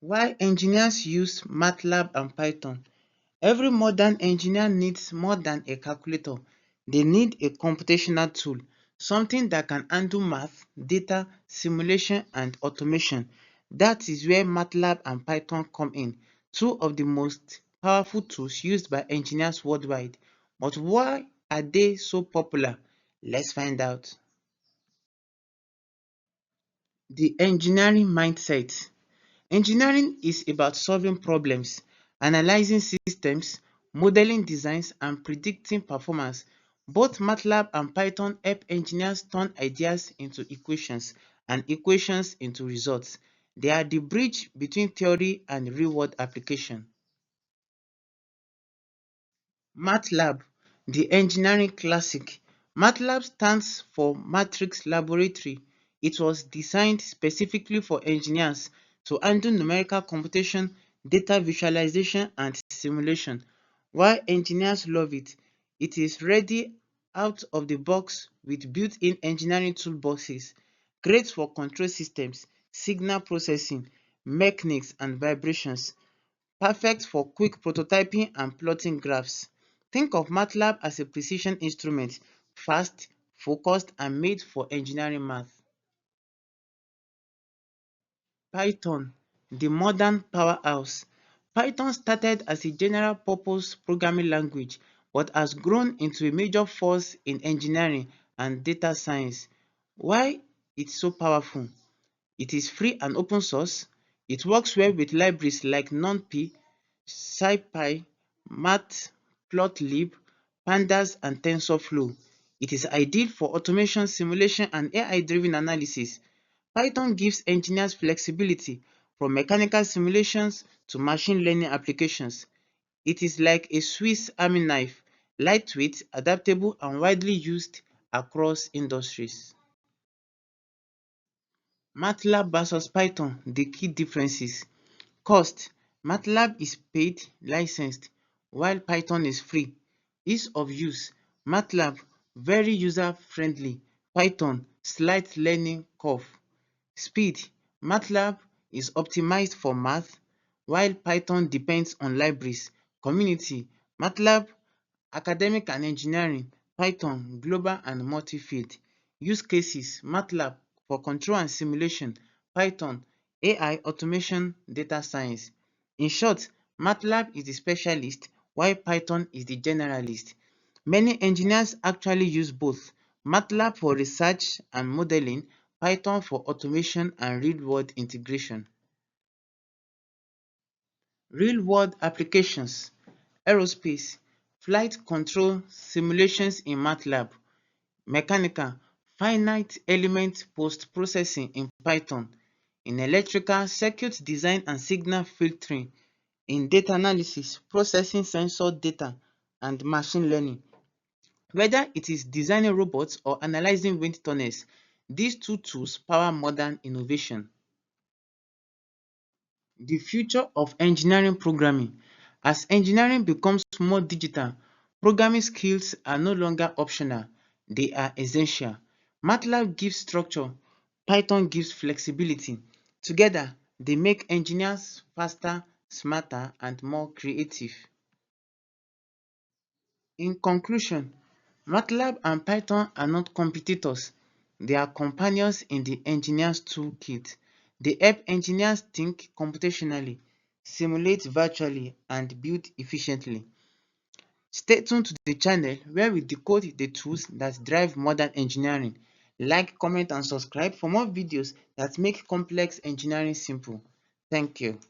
Why engineers use MATLAB and Python? Every modern engineer needs more than a calculator. They need a computational tool, something that can handle math, data, simulation, and automation. That is where MATLAB and Python come in, two of the most powerful tools used by engineers worldwide. But why are they so popular? Let's find out. The engineering mindset. Engineering is about solving problems, analyzing systems, modeling designs, and predicting performance. Both MATLAB and Python help engineers turn ideas into equations and equations into results. They are the bridge between theory and real-world application. MATLAB, the engineering classic. MATLAB stands for Matrix Laboratory. It was designed specifically for engineers to handle numerical computation, data visualization, and simulation. Why engineers love it? It is ready out of the box with built-in engineering toolboxes, great for control systems, signal processing, mechanics, and vibrations. Perfect for quick prototyping and plotting graphs. Think of MATLAB as a precision instrument, fast, focused, and made for engineering math. Python, the modern powerhouse. Python started as a general-purpose programming language but has grown into a major force in engineering and data science. Why it's so powerful? It is free and open source. It works well with libraries like NumPy, SciPy, Matplotlib, Pandas, and TensorFlow. It is ideal for automation, simulation, and AI-driven analysis. Python gives engineers flexibility from mechanical simulations to machine learning applications. It is like a Swiss Army knife, lightweight, adaptable, and widely used across industries. MATLAB versus Python, the key differences. Cost: MATLAB is paid licensed while Python is free. Ease of use: MATLAB very user-friendly, Python slight learning curve. Speed: MATLAB is optimized for math while Python depends on libraries. Community: MATLAB academic and engineering, Python global and multi-field. Use cases: MATLAB for control and simulation, Python AI automation data science. In short, MATLAB is the specialist while Python is the generalist. Many engineers actually use both: MATLAB for research and modeling, Python for automation and real-world integration. Real-world applications: aerospace, flight control simulations in MATLAB, mechanical, finite element post-processing in Python, in electrical, circuit design and signal filtering, in data analysis, processing sensor data, and machine learning. Whether it is designing robots or analyzing wind tunnels, these two tools power modern innovation. The future of engineering programming. As engineering becomes more digital, programming skills are no longer optional, they are essential. MATLAB gives structure, Python gives flexibility. Together, they make engineers faster, smarter, and more creative. In conclusion, MATLAB and Python are not competitors. They are companions in the engineer's toolkit. They help engineers think computationally, simulate virtually, and build efficiently. Stay tuned to the channel where we decode the tools that drive modern engineering. Like, comment, and subscribe for more videos that make complex engineering simple. Thank you.